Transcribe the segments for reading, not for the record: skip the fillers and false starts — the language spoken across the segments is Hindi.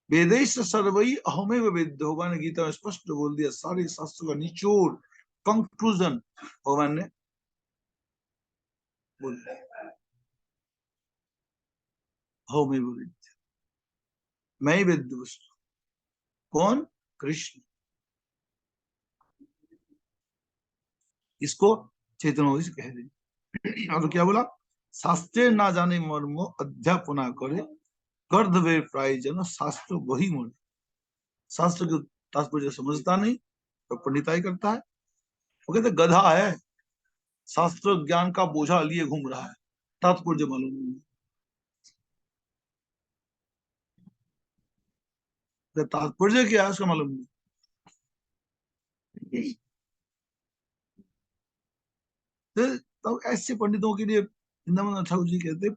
वेदैश्च सर्वैः अहमेव वेद्यो, भगवान ने गीता में स्पष्ट बोल दिया, सारे शास्त्रों का निचोड़, कंक्लूजन भगवान ने बोल दिया, अहमेव वेद्यो, मैं ही वेद्य वस्तु। कौन? कृष्ण। इसको चैतन्य से कह दें। और तो क्या बोला? शास्त्रे ना जाने मर्मो अध्यापना करे, कर्दवे प्राय जन शास्त्र वही मोड़। शास्त्र के तात्पर्य समझता नहीं तो पंडिताई करता है। वो कहते गधा है, शास्त्र ज्ञान का बोझा लिए घूम रहा है, तात्पर्य मालूम नहीं। तात्पर्य क्या है उसका मालूम नहीं। तब ऐसे पंडितों के लिए वृंदावन ठाकुर जी कहते,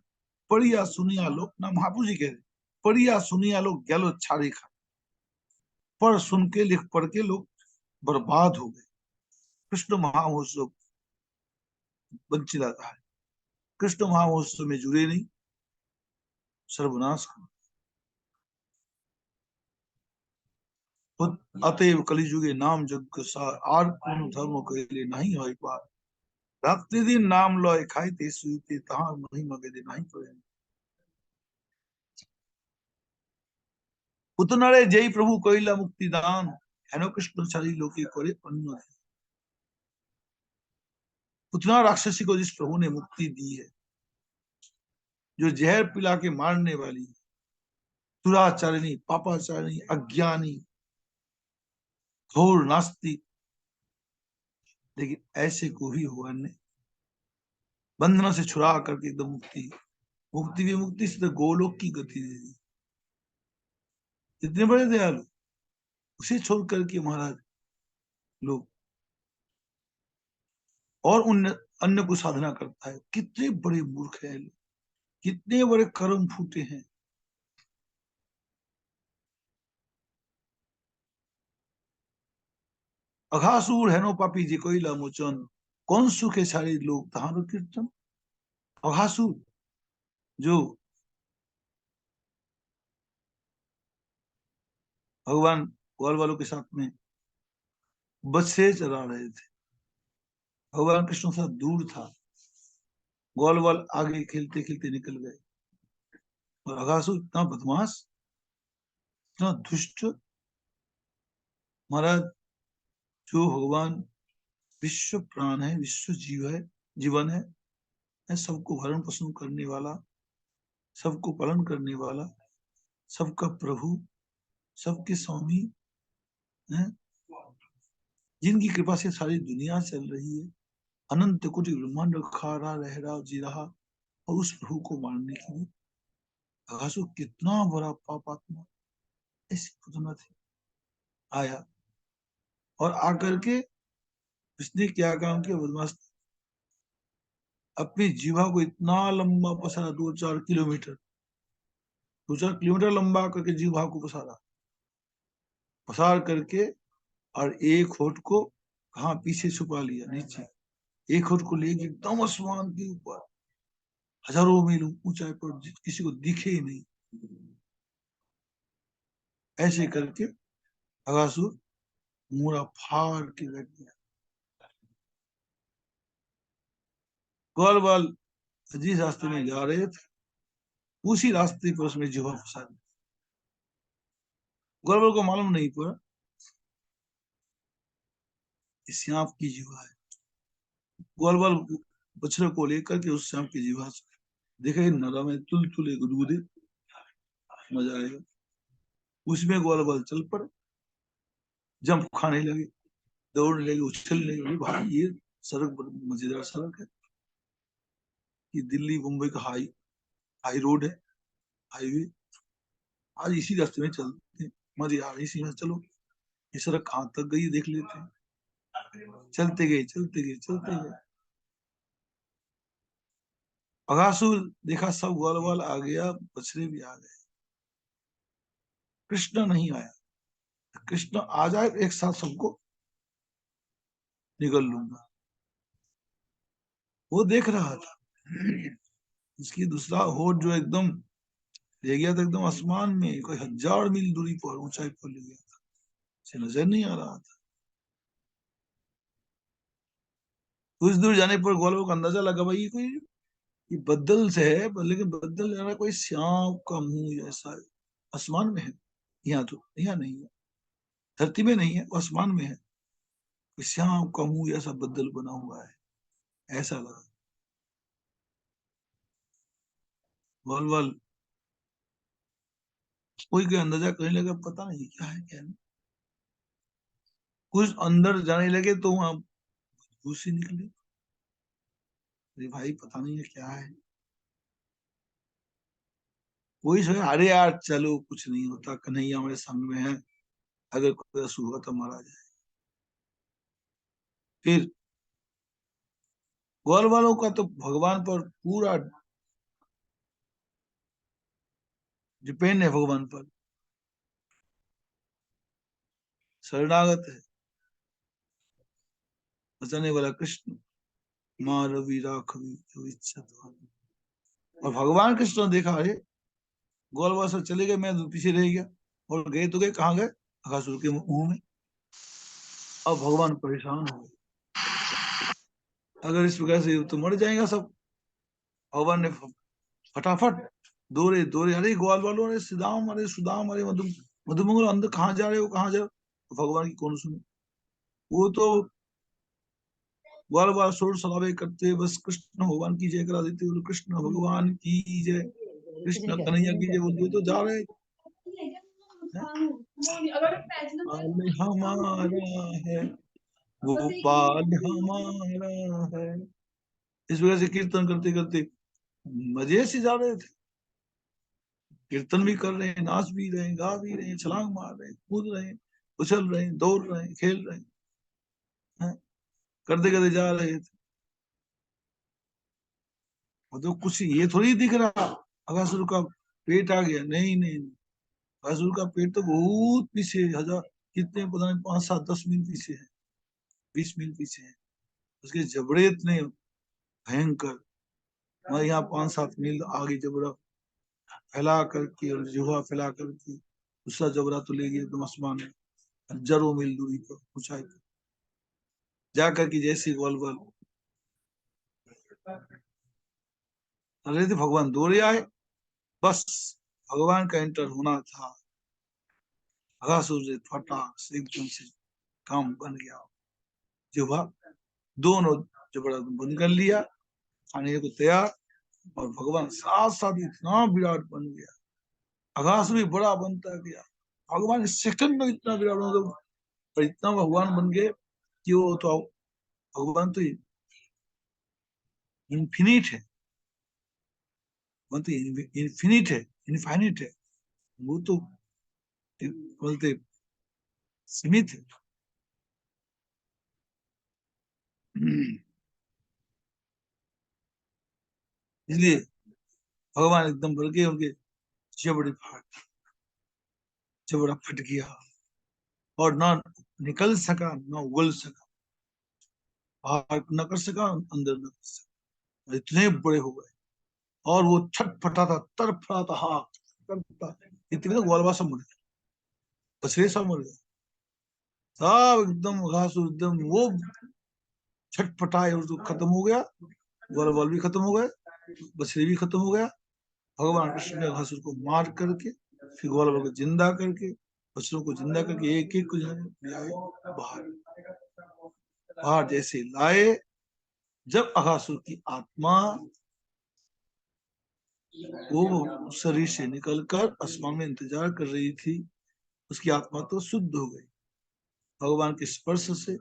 पढ़िया सुनिया लोग ना, महापुर जी कहते, पढ़िया सुनिया लोग गैलो छाड़ी खा, पढ़ सुन के लिख पढ़ के लोग बर्बाद हो गए। कृष्ण महामहोत्सव वंचित आता है, कृष्ण महामहोत्सव में जुड़े नहीं, सर्वनाश कर। अतएव कलिजुगे नाम जग सार, आर पूर्ण धर्म के लिए नहीं हो पार। रात्रि दिन नाम लय खाइते सुइते, तहां महिमा वेदे नहीं पड़े। उतनरे जय प्रभु कइला मुक्ति दान, हेनो कृष्ण छाड़ी लोके करे अन्न। उतना राक्षसी को जिस प्रभु ने मुक्ति दी है, जो जहर पिला के मारने वाली, दुराचारिणी, पापाचारिणी, अज्ञानी, घोर नास्तिक, लेकिन ऐसे को ही भगवान ने बंधनों से छुड़ा करके एकदम मुक्ति, मुक्ति भी मुक्ति से तो गोलोक की गति दे दी। इतने बड़े दयालु, उसे छोड़ करके महाराज लोग और उन अन्य को साधना करता है। कितने बड़े मूर्ख है लोग, कितने बड़े कर्म फूटे हैं। अघासुर है नो पापी जी कोई मोचन, कौन सुखे सारे लोग तहारो कीर्तन। अघासुर जो भगवान ग्वाल वालों के साथ में बच्चे चरा रहे थे, भगवान कृष्ण से दूर था, ग्वाल वाल आगे खेलते खेलते निकल गए, और अघासुर इतना बदमाश, इतना दुष्ट, महाराज जो भगवान विश्व प्राण है, विश्व जीव है, जीवन है सबको भरण पोषण करने वाला, सबको पालन करने वाला, सबका प्रभु, सबके स्वामी है, जिनकी कृपा से सारी दुनिया चल रही है, अनंत कोटि ब्रह्मांड खा रहा रह रहा जी रहा, और उस प्रभु को मारने के लिए अघासुर कितना बड़ा पापात्मा, ऐसी पुतना थी, आया और आकर के उसने क्या काम किया, बदमाश, अपनी जीवा को इतना लंबा पसारा, 2-4 किलोमीटर, 2-4 किलोमीटर लंबा करके जीवा को पसारा, पसार करके, और एक होठ को कहाँ पीछे छुपा लिया नीचे, एक होठ को लेके एकदम आसमान के ऊपर, हजारों मील ऊंचाई पर, किसी को दिखे ही नहीं, ऐसे करके अगासुर मुड़ा फाड़ के बैठ गया। ग्वाल बाल जिस रास्ते में जा रहे थे, उसी रास्ते पर उसमें जीवा फंसा दिया। ग्वाल बाल को मालूम नहीं पड़ा कि सांप की जीवा है। ग्वाल बाल बछड़े को लेकर के उस सांप की जीवा से देखा, नरम है, तुल तुले गुदगुदे, मजा आएगा। उसमें ग्वाल बाल चल पड़े, जंप खाने लगे, दौड़ने लगे, उछलने लगे। भाई ये सड़क मजेदार सड़क है, ये दिल्ली मुंबई का हाई हाई रोड है, हाईवे, आज इसी रास्ते में चलते हैं, मजे आ रही, इसी में चलो, ये सड़क कहाँ तक गई देख लेते हैं। चलते गए चलते गए चलते गए, अगासुर देखा सब ग्वाल वाल आ गया, बछड़े भी आ गए, कृष्ण नहीं आया। कृष्ण आ जाए एक साथ सबको निगल लूंगा, वो देख रहा था। इसकी दूसरा होठ जो एकदम ले गया था एकदम आसमान में, कोई 1000 मील दूरी पर, ऊंचाई पर ले गया था, उसे नजर नहीं आ रहा था। कुछ दूर जाने पर ग्वालों को अंदाजा लगा भाई ये कोई, ये बदल से है, लेकिन बदल लग रहा है कोई सांप का मुंह जैसा है। आसमान में है, यहाँ तो यहाँ नहीं है, धरती में नहीं है, वो आसमान में है। कोई सांप का मुंह जैसा बदल बना हुआ है, ऐसा लगा। ग्वाल कोई कोई अंदाजा करने लगा, पता नहीं क्या है क्या नहीं। कुछ अंदर जाने लगे तो वहां भूसी निकली। अरे भाई पता नहीं है क्या है। कोई सोचे अरे यार चलो कुछ नहीं होता, कन्हैया हमारे संग में है, अगर कोई अशुभ हुआ तो मारा जाए। फिर ग्वाल वालों का तो भगवान पर पूरा डिपेंड है, भगवान पर शरणागत है। बचाने वाला कृष्ण, माँ रवि राघवी जो इच्छा तुम्हारी। और भगवान कृष्ण ने देखा, अरे ग्वाल वाल सब चले गए, मैं तो पीछे रह गया। और गए तो गए, कहाँ गए? अघासुर के मुंह में। अब भगवान परेशान हो गए, अगर इस प्रकार से तो मर जाएगा सब। भगवान ने फटाफट दौड़े दौड़े, अरे ग्वाल वालों, अरे सुदाम, अरे सुदाम, अरे मधुमंगल अंदर कहाँ जा रहे हो, कहाँ जा रहे हो? तो भगवान की कौन सुने, वो तो बार बार शोर शराबे करते, बस कृष्ण भगवान की जय करा देते, बोलो कृष्ण भगवान की जय, कृष्ण कन्हैया की जय बोलते तो जा रहे हैं। हमारा है, गोपाल हमारा है। इस वजह से कीर्तन करते करते मजे से जा रहे थे। कीर्तन भी कर रहे हैं, नाच भी रहे हैं, गा भी रहे हैं, छलांग मार रहे हैं, कूद रहे हैं, उछल रहे हैं, दौड़ रहे हैं, खेल रहे हैं, करते करते जा रहे थे। और तो कुछ ये थोड़ी दिख रहा अगासुर का पेट आ गया, नहीं नहीं, अगासुर का पेट तो बहुत पीछे, हजार कितने पता नहीं, 5 7 10 मील पीछे है, 20 मील पीछे है। उसके जबड़े इतने भयंकर, हमारे यहाँ 5 7 मील आगे जबड़ा फैला करके, और जुहा फैला करके दूसरा जबड़ा तो ले गया एकदम आसमान में, हजारों मील दूरी पर ऊंचाई पर जा करके जैसे गोल गोल। अरे तो भगवान दौड़े आए, बस भगवान का एंटर होना था, अगासुर से फटा से एकदम से काम बन गया। जुहा दोनों जबड़ा बंद कर लिया, खाने को तैयार, और भगवान साथ साथ इतना विराट बन गया। अगासुर भी बड़ा बनता गया, भगवान सेकंड में इतना विराट बन गया, और इतना भगवान बन गए कि वो तो, भगवान तो इन्फिनिट है, भगवान तो इन्फिनिट है, इनफाइनिट है, वो तो बोलते सीमित है। इसलिए भगवान एकदम बढ़ गए, उनके जबड़े फाट, जबड़ा फट गया, और ना निकल सका ना उगल सका, बाहर न कर सका अंदर न कर सका, इतने बड़े हो गए। और वो छटपटाता तड़फड़ाता हाथ करता, इतने तो ग्वालवाल सब मर गया, बछड़े सब मर गए, सब एकदम घास एकदम वो छटपटाए, और तो खत्म हो गया, ग्वालवाल भी खत्म हो गए, बछड़े भी खत्म हो गया। भगवान कृष्ण ने घासुर को मार करके, फिर ग्वालवाल को जिंदा करके, बछड़ों को जिंदा करके, एक एक को ले आए बाहर। बाहर जैसे लाए, जब अघासुर की आत्मा वो शरीर से निकलकर आसमान में इंतजार कर रही थी, उसकी आत्मा तो शुद्ध हो गई भगवान के स्पर्श से,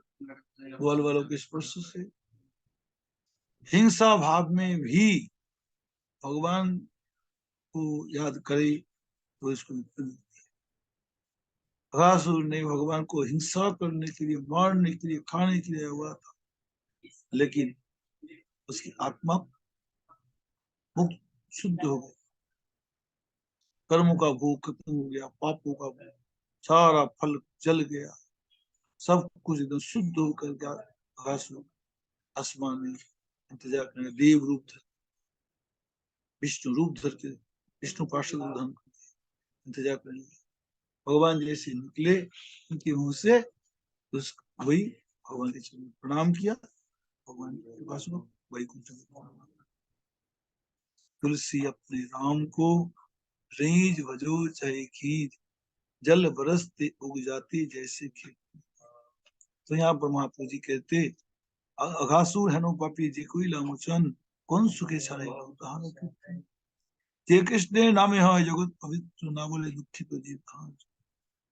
ग्वाल वालों के स्पर्श से। हिंसा भाव में भी भगवान को याद करे तो इसको, अघासुर ने भगवान को हिंसा करने के लिए, मारने के लिए, खाने के लिए हुआ था, लेकिन उसकी आत्मा मुक्त, शुद्ध हो गई, कर्मों का भोग खत्म हो गया, पापों का भोग, सारा फल जल गया, सब कुछ एकदम शुद्ध होकर के अघासुर आसमान में इंतजार करने, देव रूप धर, विष्णु रूप धर के विष्णु पार्षद उद्धान इंतजार करेंगे। भगवान जैसे निकले उनके मुंह से, उस वही भगवान के चरण प्रणाम किया, भगवान के पास वही कुछ। तुलसी अपने राम को रीझ भजो चाहे खींच, जल बरसते उग जाती जैसे खेत। तो यहाँ पर महाप्रभु जी कहते, अघासुर है नो पापी जे कोई लामोचन, कौन सुखे छाड़े जे कृष्ण नामे हो जगत पवित्र, ना बोले दुखी तो जीव कहाँ।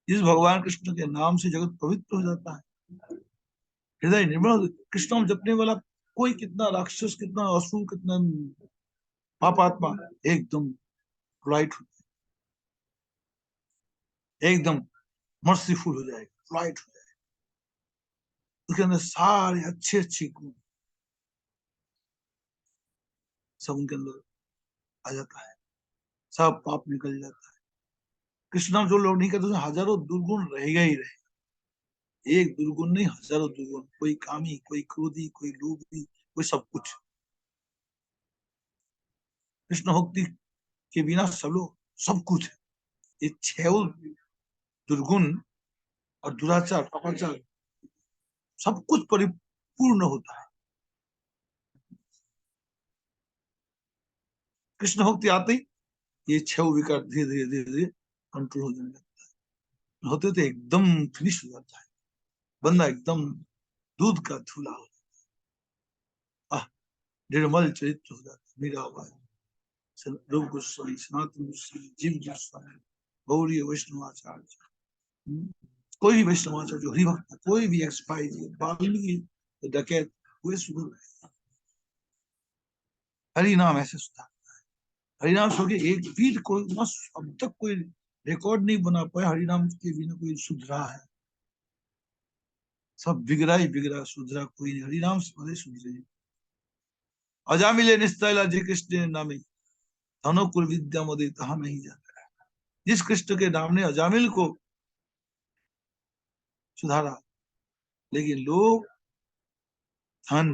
जिस भगवान कृष्ण के नाम से जगत पवित्र हो जाता है, हृदय निर्मल, कृष्ण नाम जपने वाला कोई कितना राक्षस, कितना असुर, कितना पापात्मा एकदम लाइट, एकदम मर्सीफुल हो जाएगा, लाइट हो जाएगा। उसके अंदर सारे अच्छे अच्छे गुण सब उनके अंदर आ जाता है, सब पाप निकल जाता है। कृष्ण नाम जो लोग नहीं करते उसमें हजारों दुर्गुण रहेगा ही रहेगा, एक दुर्गुण नहीं हजारों दुर्गुण, कोई कामी, कोई क्रोधी, कोई लोभी, कोई सब कुछ। कृष्ण भक्ति के बिना सब लोग सब कुछ है। ये छह दुर्गुण और दुराचार पापाचार सब कुछ परिपूर्ण होता है। कृष्ण भक्ति आते ही ये छह विकार धीरे धीरे धीरे धीरे कंट्रोल हो जाने लगता है, होते तो एकदम फिनिश हो जाता है, बंदा एकदम दूध का धूला हो, आह निर्मल चरित्र हो जाता है। मेरा रूप गोस्वामी, सनातन गोस्वामी, जीव गोस्वामी, गौरी वैष्णवाचार्य, कोई भी वैष्णवाचार्य जो हरिभक्त, कोई भी एक्सपाइज, वाल्मीकि डकैत, कोई सुधर, हरि नाम ऐसे सुधार। हरिनाम छोड़ के एक भी कोई अब तक कोई रिकॉर्ड नहीं बना पाया हरिनाम के बिना कोई सुधरा है। सब बिगड़ा ही बिगड़ा, सुधरा कोई नहीं, हरिनाम से बड़े सुधरे। अजामिले निस्तैला जी कृष्ण नामी, धनुकुल विद्या मोदी तहा नहीं जाता है। जिस कृष्ण के नाम ने अजामिल को सुधारा, लेकिन लोग धन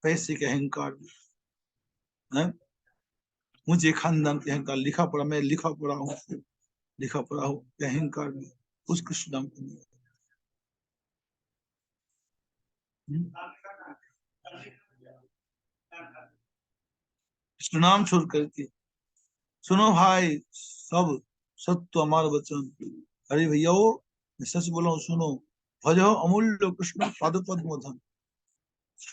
पैसे के अहंकार में, मुझे खानदान के अहंकार, लिखा पढ़ा, मैं लिखा पढ़ा हूँ, लिखा पढ़ा हूँ अहंकार में उस कृष्ण नाम को नहीं। कृष्ण नाम छोड़ करके, सुनो भाई सब सत्य अमार वचन, अरे भैया मैं सच बोला हूँ, सुनो, भजो अमूल्य कृष्ण पाद पद्म धन,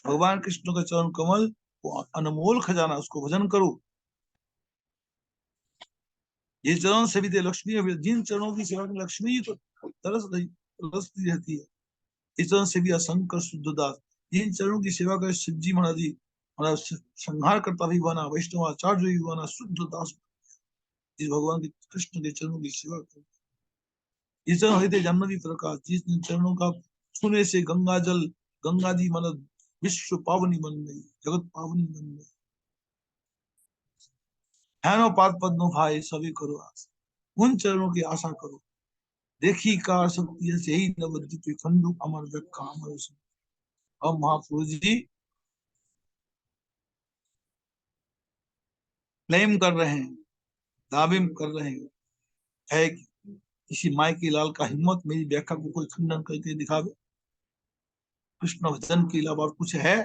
भगवान कृष्ण का चरण कमल वो अनमोल खजाना, उसको भजन करो। ये चरण से भी दे लक्ष्मी, जिन चरणों की सेवा में लक्ष्मी तो तरसती रहती है, इस चरण से भी असंकर शुद्ध दास, जिन चरणों की सेवा करे शिव जी महाराज जी, हमारा संहार करता भी बना, वैष्णवाचार्य भी बना, शुद्ध दास, जिस भगवान के कृष्ण के चरणों की सेवा करे, ये चरण हृदय जाह्नवी प्रकाश, जिस चरणों का छूने से गंगा जल, गंगा जी मतलब विश्व पावनी बन गई, जगत पावनी बन गई। है नो पाद पद्मो भाई सभी करो आस, उन चरणों की आशा करो। देखी कार शक्ति यही नवद्वीप खंडु अमर व्याख्या अमर। अब महापुरुष जी क्लेम कर रहे हैं, दावे कर रहे हैं, है कि किसी माई की लाल का हिम्मत मेरी व्याख्या को कोई खंडन करके दिखावे। कृष्ण भजन के अलावा और कुछ है?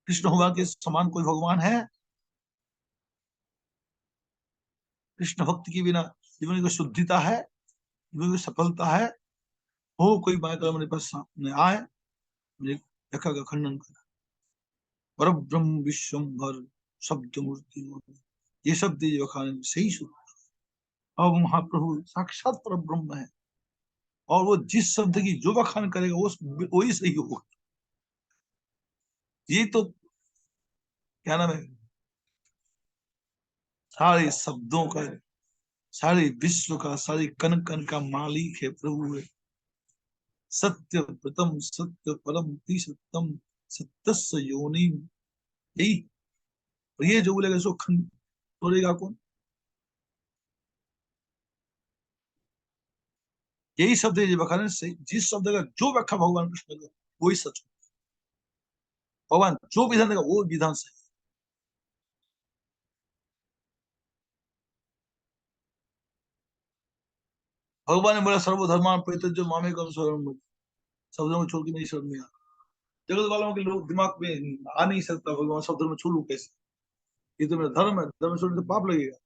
कृष्ण भगवान के समान कोई भगवान है? कृष्ण भक्ति के बिना जीवन की शुद्धिता है, जीवन की सफलता है? हो कोई माया का मेरे पास सामने आए, मेरी व्याख्या का खंडन करे। पर ब्रह्म विश्वम्भर शब्द मूर्ति, ये शब्द जो खाने सही शुद्ध। अब महाप्रभु साक्षात पर ब्रह्म है, और वो जिस शब्द की जो बखान करेगा वो वही सही होगा। ये तो क्या नाम है, सारे शब्दों का, सारे विश्व का, सारे कण कण का मालिक है, प्रभु है। सत्य प्रथम सत्य परम सत्यम सत्य योनि, यही। और ये जो बोलेगा इसको खंड तोड़ेगा कौन? यही शब्द है, बखान सही, जिस शब्द का जो व्याख्या भगवान कृष्ण का वही सच, भगवान जो विधान देगा वो विधान सही। भगवान ने बोला सर्वधर्मान परित्यज्य मामेकम शरणं व्रज। सब धर्म छोड़ के मेरी शरण में आ। जगत वालों के लोग दिमाग में आ नहीं सकता भगवान सब धर्म छोड़ू कैसे, ये तो मेरा धर्म है, धर्म छोड़ने से पाप लगेगा।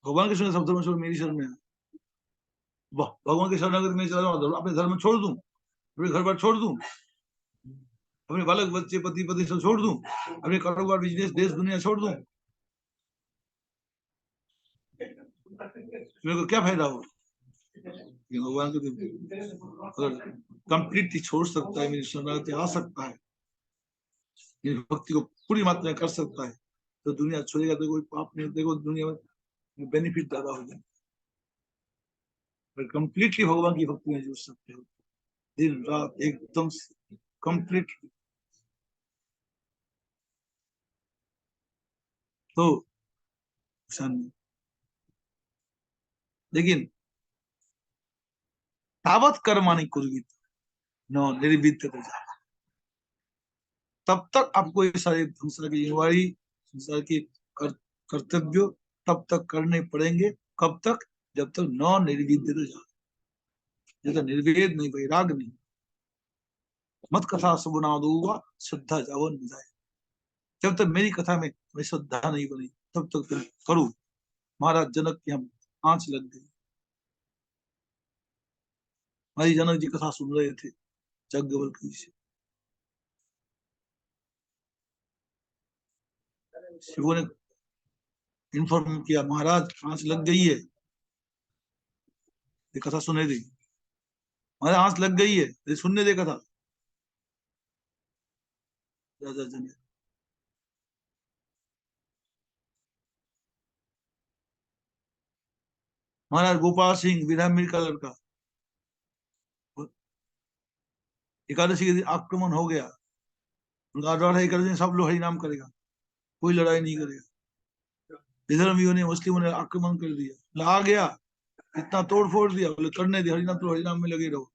भगवान के शरण सब धर्म छोड़ मेरी शरण में आ। वाह, भगवान के शरण अगर मैं चला जाऊँ अपने धर्म छोड़ दूं, अपने घर बार छोड़ दूं, अपने बालक बच्चे पति पति सब छोड़ दूं, अपने कारोबार बिजनेस देश दुनिया छोड़ दूं, मेरे को क्या फायदा हो। भगवान को अगर कंप्लीटली छोड़ सकता है, मेरी शरणागति आ सकता है, मेरी भक्ति को पूरी मात्रा में कर सकता है, तो दुनिया छोड़ेगा तो कोई पाप नहीं। देखो दुनिया में बेनिफिट ज्यादा हो जाए। पर कंप्लीटली भगवान की भक्ति में जुड़ सकते हो, दिन रात एकदम कंप्लीटली, तो नुकसान नहीं। लेकिन तावत कर्माणि कुर्वीत न निर्विद्यते जाता, तब तक आपको ये सारे संसार की जिम्मेवारी, संसार की कर्तव्य तब तक करने पड़ेंगे। कब तक? जब तक न निर्विद्यते जाता, जब तक निर्वेद नहीं, वैराग नहीं, मत कथा सुनादुवा श्रद्धा जावन न जाए। जब तक मेरी कथा में तुम्हें श्रद्धा नहीं बनी, तब तक तुम करो। महाराज जनक की हम आंच लग गई। हमारी जनक जी कथा सुन रहे थे यज्ञवल्क्य से। शिवों ने इन्फॉर्म किया, महाराज आंच लग गई है, ये कथा सुने दी। महाराज आंच लग गई है, ये सुनने दे कथा। राजा जनक, महाराज गोपाल सिंह विरामीर का लड़का, एकादशी के दिन आक्रमण हो गया, उनका डर है एकादशी सब लोग हरि नाम करेगा, कोई लड़ाई नहीं करेगा। विधर्मियों ने, मुस्लिमों ने आक्रमण कर दिया, ला गया, इतना तोड़ फोड़ दिया, बोले करने दे, हरिनाम तो हरिनाम में लगे रहो।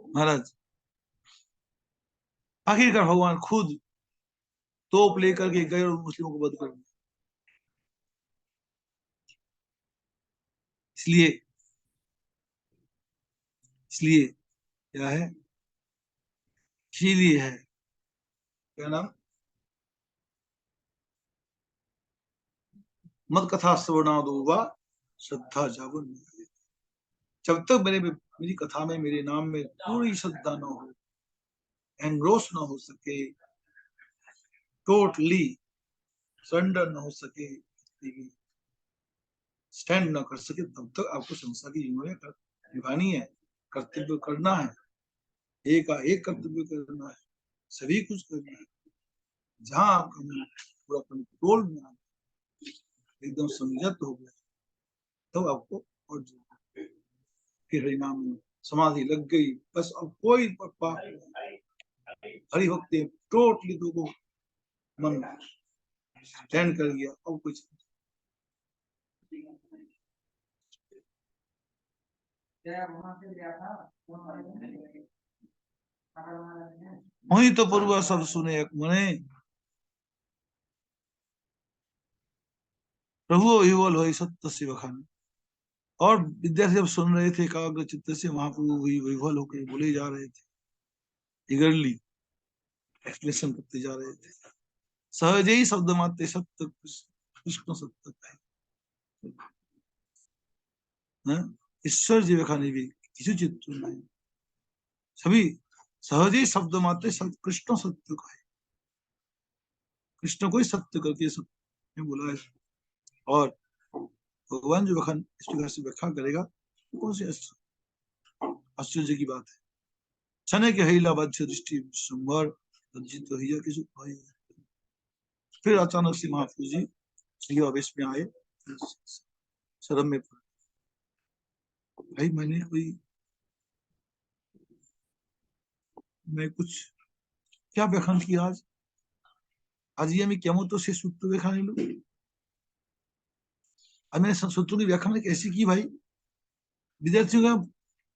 महाराज आखिरकार भगवान खुद तोप लेकर के गए और मुस्लिमों को वध कर दिया। इसलिए इसलिए क्या है, इसीलिए है, क्या नाम, मत कथा श्रवणादुवा श्रद्धा जावन। जब तक मेरी कथा में, मेरे नाम में पूरी श्रद्धा न हो, एंग्रोस न हो सके, टोटली सरेंडर न हो सके, स्टैंड न कर सके, तब तक आपको संसार की जिम्मेदारी निभानी है, कर्तव्य करना है, एक एक कर्तव्य करना है, सभी कुछ करना है। जहां आपका मन पूरा कंट्रोल में आ, एकदम संयत हो गया, तब आपको और फिर हरिनाम में समाधि लग गई, बस अब कोई पाप, हरि भक्ति टोटली तो मन स्टैंड कर गया, अब कुछ वही तो पूर्व सब सुने एक मने, प्रभु विवल हो सत्य से बखान। और विद्यार्थी जब सुन रहे थे एकाग्र चित्त से, महाप्रभु भी विवल होकर बोले जा रहे थे, इगरली एक्सप्रेशन करते जा रहे थे। सहज ही शब्द माते सत्य कृष्ण सत्य है, ईश्वर जी बखानी भी किसी चित्त नहीं, सभी सहज ही शब्द माते कृष्ण सत्य का है, कृष्ण को ही सत्य करके सत्य बोला है। और भगवान जो बखान इस प्रकार से व्याख्या करेगा, कौन सी आश्चर्य की बात है। छने के हिला बाध्य दृष्टि संवर लज्जित हिया की भाई। फिर अचानक से महाप्रभु जी ये आवेश में आए, शर्म में पड़े, भाई मैं कुछ क्या व्याख्यान किया आज, आज ये मैं केमो तो से सूत्र व्याख्यान लो, आज मैंने सूत्र की व्याख्या मैंने कैसी की भाई। विद्यार्थियों का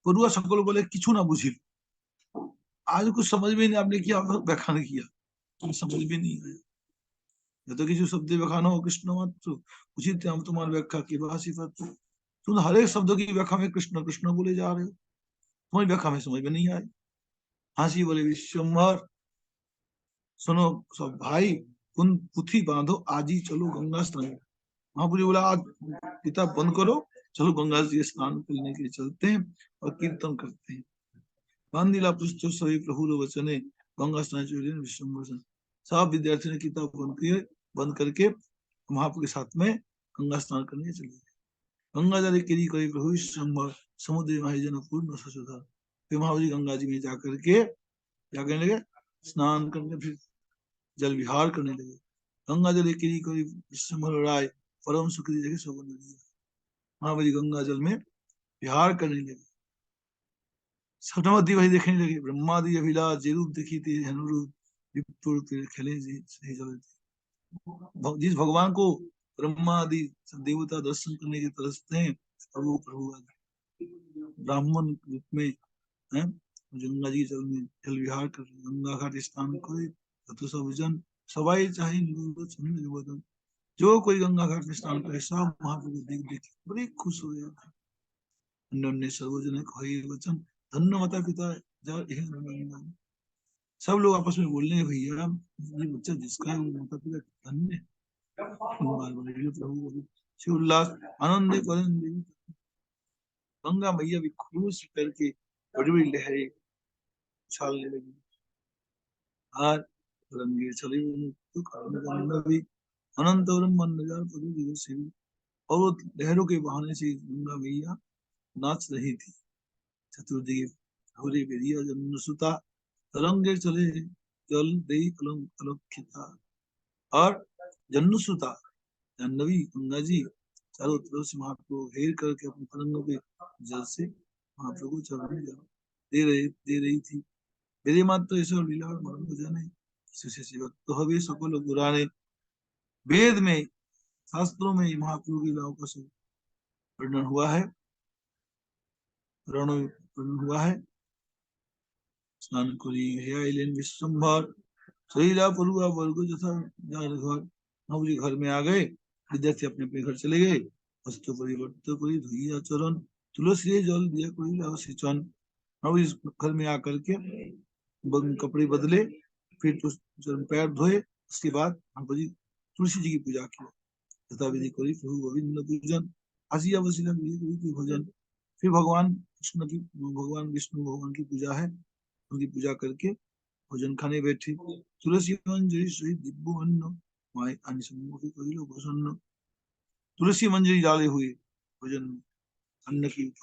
परुआ सकल बोले किचु ना बुझिल, आज कुछ समझ में नहीं आपने किया व्याख्यान किया। समझ भी नहीं आया। यतो किसी शब्द व्याख्यान हो कृष्ण मात्र उचित हम तुम्हारी व्याख्या की भाषी पत्र, तुम हर एक शब्द की व्याख्या में कृष्ण कृष्ण बोले जा रहे हो, तुम्हारी व्याख्या में समझ में नहीं आई। हंसी बोले विश्वम्भर, सुनो सब भाई, तुम पुथी बांधो, आज ही चलो गंगा स्नान। महापुरी बोला आज किताब बंद करो, चलो गंगा जी स्नान करने के लिए चलते हैं और कीर्तन करते हैं। बांधिला पुस्तक सभी प्रभु वचने गंगा स्नान विश्वम्भर। सब विद्यार्थी ने किताब बंद करके महाप्रभु के साथ में गंगा स्नान करने चले गए। गंगा जल केरी करी प्रभु विश्वम्भर, समुद्र महाजन पूर्ण ससुधा। फिर महाप्रभु गंगा जी में जाकर के क्या करने लगे, स्नान करके फिर जल विहार करने लगे। गंगा जल केरी करी विश्वम्भर राय, परम सुखी जगह सब महाबली गंगा जल में विहार करने लगे। सटमती वही देखने लगे, ब्रह्मादि अभिलाष जे रूप देखी थे अनुरूप विपुल खेले सही जल। जिस भगवान को ब्रह्मा आदि देवता दर्शन करने के तरसते हैं, और वो प्रभु ब्राह्मण रूप में है, गंगा जी जल में जल विहार कर गंगा घाट स्नान करे, तो सब जन सवाई चाहे निबोधन। जो कोई गंगा घाट में स्नान करे सब महाप्रभु देख देख बड़े खुश हो जाते। अन्य सर्वजन कहे वचन, धन्य माता पिता सब लोग आपस में बोलने हैं, भैया ये बच्चा जिसका है वो माता पिता धन्य। प्रभु शिव उल्लास आनंद करें, गंगा मैया भी खुश करके बड़ी बड़ी लहरें उछालने लगी। और रंगे चले भी अनंत और वो लहरों के बहाने से गंगा मैया नाच रही थी। चतुर्दिगे भूरे बेरिया जन्म सुता, तरंगे चले जल दे अलंकिता। और जन्म सुता जाह्नवी गंगा जी चारों तरफ से महाप्रभु घेर करके अपने तरंगों के जल से महाप्रभु को चढ़ाने दे रही थी। मेरे मात्र ईश्वर लीला और मर्म को जाने, तो हवे सकल पुराने। वेद में शास्त्रों में महाप्रभु की लीलाओं का सब वर्णन हुआ है, वर्णन हुआ है। स्नान करी हे आइलेन विश्वम्भर, शरीरा परुआ वर्ग जथा घर। नव जी घर में आ गए, विद्यार्थी अपने अपने घर चले गए। वस्त्र परिवर्तन करी धुइया चरण, तुलसी जल दिया कोई लाओ सिंचन। नव जी घर में आकर के कपड़े बदले, फिर तो पैर धोए, उसके बाद महाप्रभु जी तुलसी जी की पूजा की, तथा विधि करी प्रभु गोविंद पूजन, हसिया वसीला की भोजन। फिर भगवान कृष्ण की, भगवान विष्णु भगवान की पूजा है, उनकी पूजा करके भोजन खाने बैठे। तुलसी मंजरी सहित दिव्य अन्न, माय अन्य सम्मुखी कहिलो प्रसन्न। तुलसी मंजरी डाले हुए भोजन में अन्न की,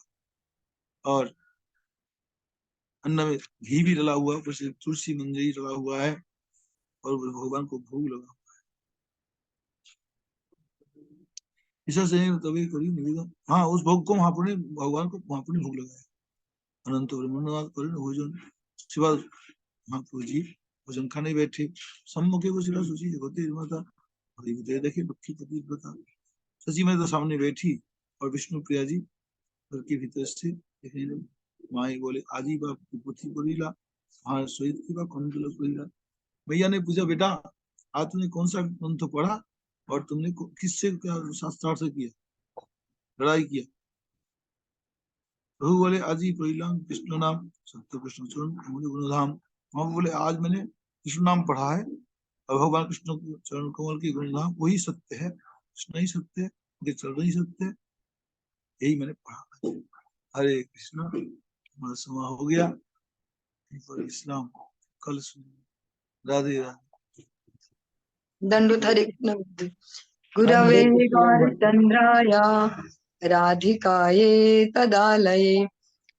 और अन्न में घी भी डला हुआ, ऊपर से तुलसी मंजरी डला हुआ है, और भगवान को भोग लगा। ऐसा से तभी करी निवेदन, हाँ उस भोग को महाप्रभु ने, भगवान को महाप्रभु ने भोग लगाया। अनंत ब्रह्मनाथ करें भोजन, उसके बाद महाप्रभु जी भोजन खाने बैठे। सम्मुखे को सिरा सुची जगते माता, देखे दुखी पति बता। सची में तो सामने बैठी, और विष्णु प्रिया जी घर के भीतर से देखने लगे। माई बोले आजी बाप की पुथी बोलीला, हाँ श्वेत की बाप कौन गलत बोलीला। भैया ने पूछा बेटा आज तुमने कौन सा ग्रंथ पढ़ा, और तुमने किससे क्या शास्त्रार्थ किया, लड़ाई किया। प्रभु बोले आजी पहिला कृष्ण नाम सत्य कृष्ण चरण गुणधाम। हम बोले आज मैंने कृष्ण नाम पढ़ा है, और भगवान कृष्ण चरण कमल की गुणधाम वही सत्य है, कृष्ण ही सत्य है, उनके चरण ही सत्य है, यही मैंने पढ़ा। हरे कृष्ण, हमारा समय हो गया। इस्लाम कल सुन। राधे राधे। दंडोत हरे कृष्ण। गुरवे गौरचंद्राय राधिकाये तदालये,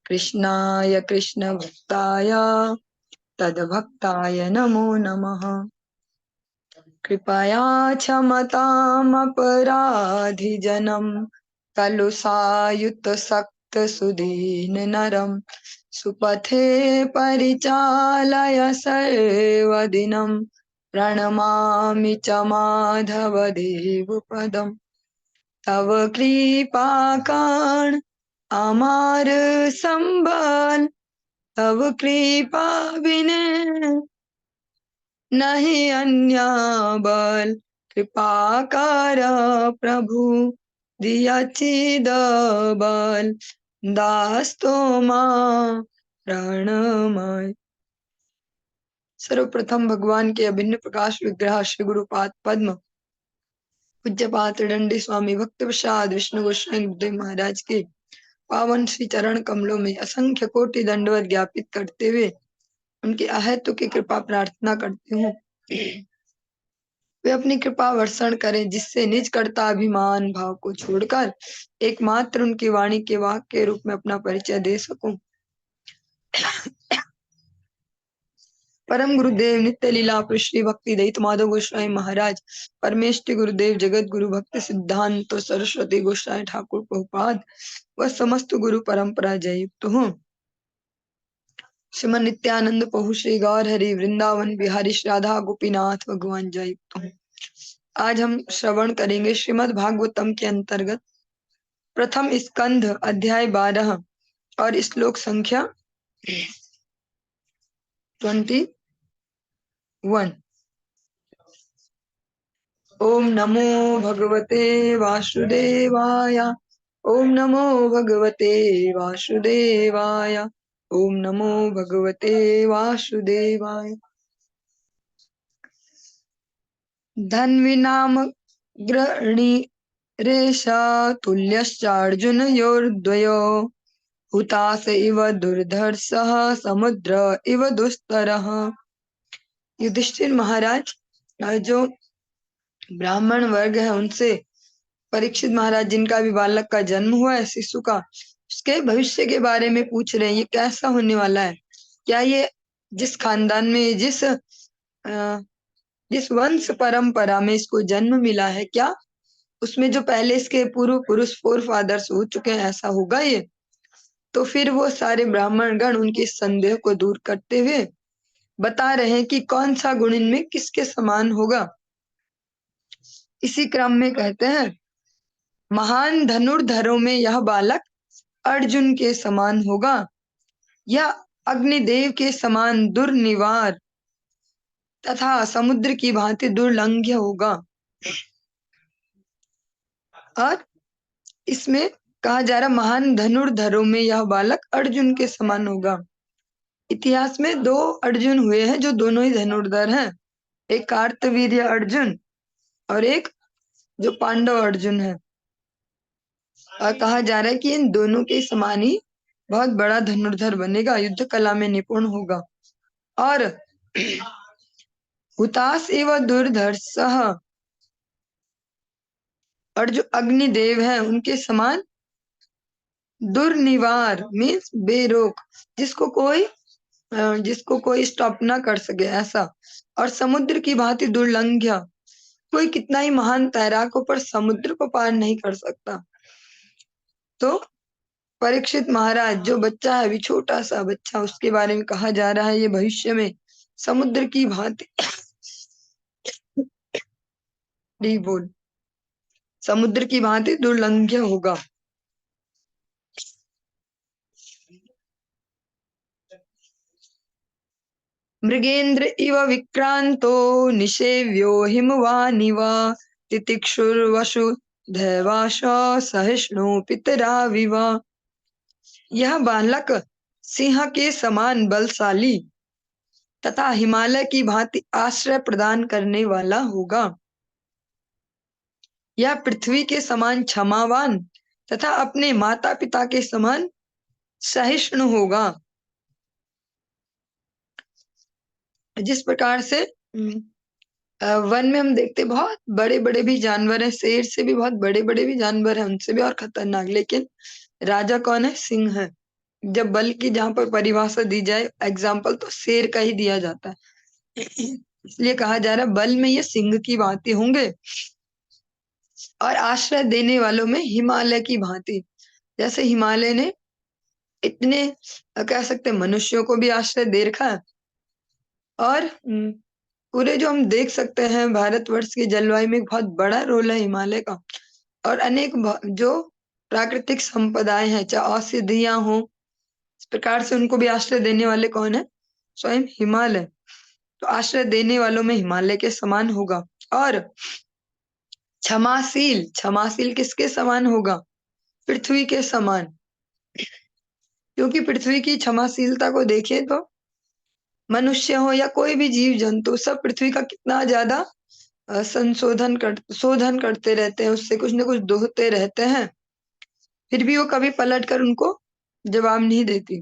कृष्णाय कृष्ण भक्ताय तद्भक्ताय नमो नमः। कृपया क्षमतामपराधिजनम् कलुषायुत सक्त सुदीन नरम, सुपथे परिचालय सर्वदिनं प्रणमामि च माधव देवपदम्। तव कृपाकाण अमार संबल, तव कृपा बिने नहीं अन्य बल कृपा कर प्रभु दिया चिद बल दास तो मां प्रणमय। सर्वप्रथम भगवान के अभिन्न प्रकाश विग्रह श्री गुरुपाद पद्म पूज्यपाद दंडी स्वामी भक्त प्रसाद विष्णु गोस्वामी गुरुदेव महाराज के पावन श्री चरण कमलों में असंख्य कोटि दंडवत ज्ञापित करते हुए उनकी अहेतु की कृपा प्रार्थना करती हूँ। वे अपनी कृपा वर्षण करें जिससे निज कर्ता अभिमान भाव को छोड़कर एकमात्र उनकी वाणी के वाक के रूप में अपना परिचय दे सकूं। परम गुरुदेव नित्य लीला श्री भक्ति दयित माधव गोस्वामी महाराज, परमेष्टि गुरुदेव जगत गुरु भक्ति सिद्धांत सरस्वती गोस्वामी ठाकुर प्रभुपाद व समस्त गुरु परंपरा जयुक्त हूँ। श्रीमन नित्यानंद प्रभु श्री गौर हरि वृंदावन बिहारी राधा गोपीनाथ भगवान जयुक्त हूँ। आज हम श्रवण करेंगे श्रीमद् भागवतम के अंतर्गत प्रथम स्कंध अध्याय 12 और श्लोक संख्या 21। ओम नमो भगवते वासुदेवाय। ओम नमो भगवते वासुदेवाय। ओम नमो भगवते वासुदेवाय। धन्वी नाम ग्रहणी रेशा तुल्यश्चार्जुनयोर्द्वयो हुतास इव दुर्धर्षः समुद्र इव दुस्तरः। युधिष्ठिर महाराज जो ब्राह्मण वर्ग है उनसे परीक्षित महाराज जिनका भी बालक का जन्म हुआ है शिशु का, उसके भविष्य के बारे में पूछ रहे हैं। ये कैसा होने वाला है, क्या ये जिस खानदान में जिस वंश परंपरा में इसको जन्म मिला है, क्या उसमें जो पहले इसके पूर्व पुरुष फोर फादर्स हो चुके हैं ऐसा होगा ये। तो फिर वो सारे ब्राह्मण गण उनके संदेह को दूर करते हुए बता रहे हैं कि कौन सा गुण इनमें किसके समान होगा। इसी क्रम में कहते हैं महान धनुर्धरों में यह बालक अर्जुन के समान होगा, यह अग्निदेव के समान दुर्निवार तथा समुद्र की भांति दुर्लंघ्य होगा। और इसमें कहा जा रहा महान धनुर्धरों में यह बालक अर्जुन के समान होगा। इतिहास में 2 अर्जुन हुए हैं जो दोनों ही धनुर्धर हैं, एक कार्तवीर्य अर्जुन और एक जो पांडव अर्जुन है। और कहा जा रहा है कि इन दोनों के समान ही बहुत बड़ा धनुर्धर बनेगा, युद्ध कला में निपुण होगा। और हुतास एवं दुर्धर्षः, और जो अग्निदेव है उनके समान दुर्निवार मीन्स बेरोक, जिसको कोई स्टॉप ना कर सके ऐसा। और समुद्र की भांति दुर्लंघ्य, कोई कितना ही महान तैराक हो पर समुद्र को पार नहीं कर सकता। तो परीक्षित महाराज जो बच्चा है, अभी छोटा सा बच्चा, उसके बारे में कहा जा रहा है ये भविष्य में समुद्र की भांति बोल समुद्र की भांति दुर्लंघ्य होगा। मृगेंद्र इव विक्रांतो निषेव्यो हिमवानिव तितिक्षुर्वसु दैवाश सहिष्णु पितराविव। यह बालक सिंह के समान बलशाली तथा हिमालय की भांति आश्रय प्रदान करने वाला होगा। यह पृथ्वी के समान क्षमावान तथा अपने माता पिता के समान सहिष्णु होगा। जिस प्रकार से वन में हम देखते बहुत बड़े बड़े भी जानवर हैं, शेर से भी बहुत बड़े बड़े भी जानवर हैं, उनसे भी और खतरनाक, लेकिन राजा कौन है? सिंह है। जब बल की जहां पर परिभाषा दी जाए एग्जाम्पल तो शेर का ही दिया जाता है, इसलिए कहा जा रहा है बल में ये सिंह की भांति होंगे और आश्रय देने वालों में हिमालय की भांति। जैसे हिमालय ने इतने कह सकते मनुष्यों को भी आश्रय दे रखा है, और पूरे जो हम देख सकते हैं भारतवर्ष की जलवायु में बहुत बड़ा रोल है हिमालय का। और अनेक जो प्राकृतिक संपदाएं हैं, चाहे औषधियां हो, इस प्रकार से उनको भी आश्रय देने वाले कौन है? स्वयं हिमालय। तो आश्रय देने वालों में हिमालय के समान होगा। और क्षमाशील, क्षमाशील किसके समान होगा? पृथ्वी के समान। क्योंकि पृथ्वी की क्षमाशीलता को देखें तो मनुष्य हो या कोई भी जीव जंतु, सब पृथ्वी का कितना ज्यादा शोधन करते रहते हैं, उससे कुछ न कुछ दोहते रहते हैं, फिर भी वो कभी पलट कर उनको जवाब नहीं देती।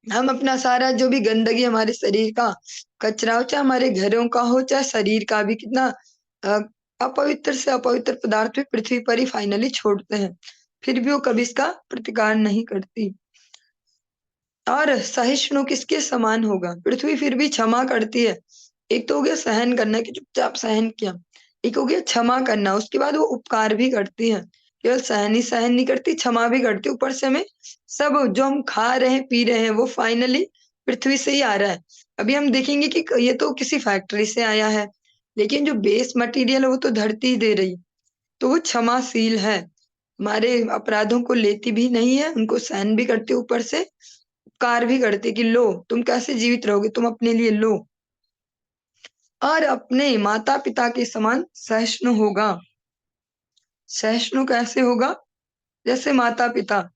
हम अपना सारा जो भी गंदगी हमारे शरीर का कचरा हो, चाहे हमारे घरों का हो, चाहे शरीर का भी, कितना अ, अपवित्र से अपवित्र पदार्थ भी पृथ्वी पर ही फाइनली छोड़ते हैं, फिर भी वो कभी इसका प्रतिकार नहीं करती। और सहिष्णु किसके समान होगा? पृथ्वी फिर भी क्षमा करती है। एक तो हो गया सहन करना कि चुपचाप सहन किया, एक हो गया क्षमा करना, उसके बाद वो उपकार भी करती है। केवल सहन नहीं करती, क्षमा भी करती। ऊपर से हमें सब जो हम खा रहे हैं पी रहे हैं वो फाइनली पृथ्वी से ही आ रहा है। अभी हम देखेंगे कि ये तो किसी फैक्ट्री से आया है, लेकिन जो बेस मटेरियल है वो तो धरती ही दे रही, तो वो क्षमाशील है, हमारे अपराधों को लेती भी नहीं है, उनको सहन भी करती, ऊपर से उपकार भी करती कि लो तुम कैसे जीवित रहोगे, तुम अपने लिए लो। और अपने माता पिता के समान सहिष्णु होगा। सहिष्णु कैसे होगा? जैसे माता पिता,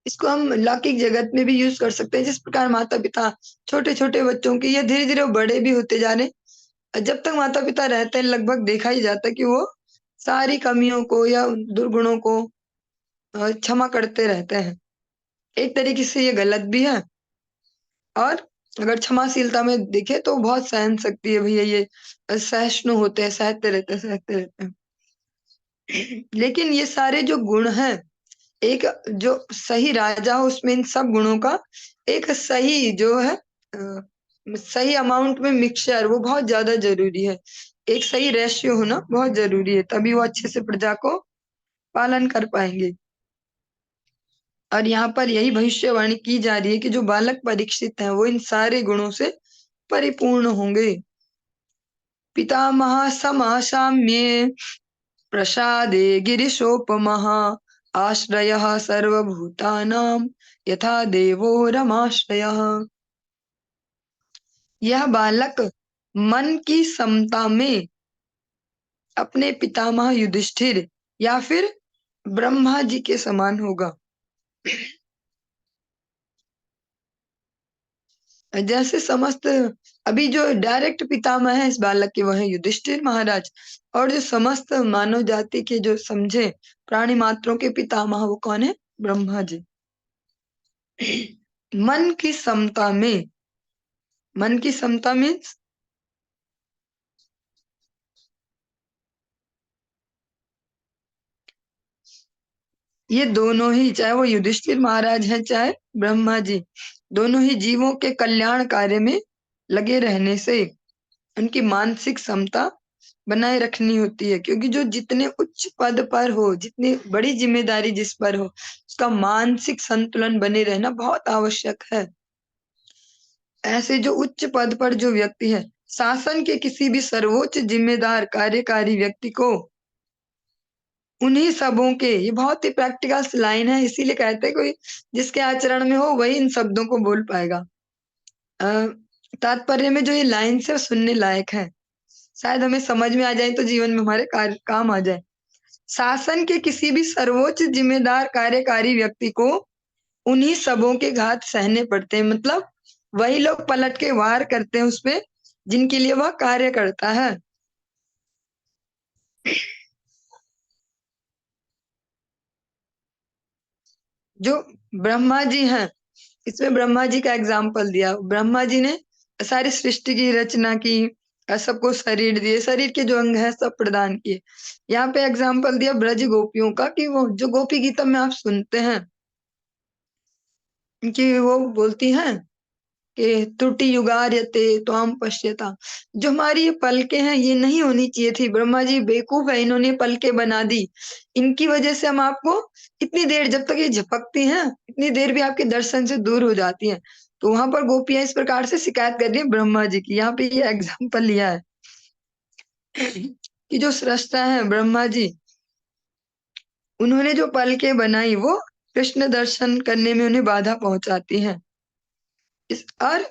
इसको हम लौकिक जगत में भी यूज कर सकते हैं। जिस प्रकार माता पिता छोटे छोटे बच्चों के, या धीरे धीरे वो बड़े भी होते जा रहे हैं, जब तक माता पिता रहते हैं लगभग देखा ही जाता है कि वो सारी कमियों को या दुर्गुणों को क्षमा करते रहते हैं। एक तरीके से ये गलत भी है, और अगर क्षमाशीलता में देखे तो बहुत सहन शक्ति है भैया, ये सहिष्णु होते हैं, सहते रहते हैं। लेकिन ये सारे जो गुण हैं, एक जो सही राजा हो उसमें इन सब गुणों का एक सही जो है सही अमाउंट में मिक्सचर, वो बहुत ज्यादा जरूरी है। एक सही रेशियो होना बहुत जरूरी है, तभी वो अच्छे से प्रजा को पालन कर पाएंगे। और यहाँ पर यही भविष्यवाणी की जा रही है कि जो बालक परीक्षित हैं वो इन सारे गुणों से परिपूर्ण होंगे। पितामह समासाम्ये प्रसादे गिरिशोपमः आश्रयः सर्वभूतानां यथा देवो रमाश्रयः। यह बालक मन की समता में अपने पितामह युधिष्ठिर या फिर ब्रह्मा जी के समान होगा। जैसे समस्त, अभी जो डायरेक्ट पितामह है इस बालक के वो है युधिष्ठिर महाराज, और जो समस्त मानव जाति के जो समझे प्राणी मात्रों के पितामह वो कौन है? ब्रह्मा जी। मन की समता में, मन की समता मीन्स ये दोनों ही, चाहे वो युधिष्ठिर महाराज है चाहे ब्रह्मा जी, दोनों ही जीवों के कल्याण कार्य में लगे रहने से उनकी मानसिक समता बनाए रखनी होती है। क्योंकि जो जितने उच्च पद पर हो, जितनी बड़ी जिम्मेदारी जिस पर हो, उसका मानसिक संतुलन बने रहना बहुत आवश्यक है। ऐसे जो उच्च पद पर जो व्यक्ति है, शासन के किसी भी सर्वोच्च जिम्मेदार कार्यकारी व्यक्ति को उन्हीं सबों के, ये बहुत ही प्रैक्टिकल लाइन है, इसीलिए कहते हैं कोई जिसके आचरण में हो वही इन शब्दों को बोल पाएगा। तात्पर्य में जो ये लाइन है सुनने लायक है, शायद हमें समझ में आ जाए तो जीवन में हमारे काम आ जाए। शासन के किसी भी सर्वोच्च जिम्मेदार कार्यकारी व्यक्ति को उन्हीं सबों के घात सहने पड़ते हैं, मतलब वही लोग पलट के वार करते हैं उसपे जिनके लिए वह कार्य करता है। जो ब्रह्मा जी हैं, इसमें ब्रह्मा जी का एग्जाम्पल दिया। ब्रह्मा जी ने सारी सृष्टि की रचना की, सबको शरीर दिए, शरीर के जो अंग है सब प्रदान किए। यहाँ पे एग्जाम्पल दिया ब्रज गोपियों का, कि वो जो गोपी गीतम में आप सुनते हैं कि वो बोलती हैं कि त्रुटि युगार्यते त्वाम पश्यता, जो हमारी ये पलकें हैं ये नहीं होनी चाहिए थी, ब्रह्मा जी बेवकूफ है, इन्होंने पलकें बना दी, इनकी वजह से हम आपको इतनी देर, जब तक ये झपकती हैं इतनी देर भी आपके दर्शन से दूर हो जाती हैं। तो वहां पर गोपियां इस प्रकार से शिकायत कर रही है ब्रह्मा जी की। यहाँ पे ये एग्जाम्पल लिया है कि जो सृष्टा है ब्रह्मा जी, उन्होंने जो पलकें बनाई वो कृष्ण दर्शन करने में उन्हें बाधा पहुंचाती हैं। और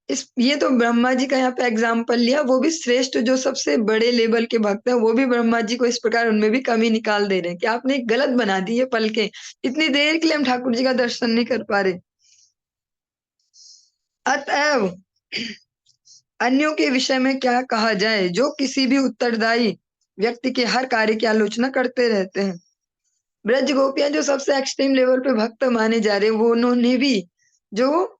ये तो ब्रह्मा जी का यहाँ पे एग्जाम्पल लिया, वो भी श्रेष्ठ जो सबसे बड़े लेवल के भक्त हैं वो भी ब्रह्मा जी को इस प्रकार उनमें भी कमी निकाल दे रहे हैं कि आपने गलत बना दी ये पलकें, इतनी देर के लिए हम ठाकुर जी का दर्शन नहीं कर पा रहे। अतएव अन्यों के विषय में क्या कहा जाए, जो किसी भी उत्तरदायी व्यक्ति के हर कार्य की आलोचना करते रहते हैं। ब्रज गोपियां जो सबसे एक्सट्रीम लेवल पे भक्त माने जा रहे हैं, वो उन्होंने भी जो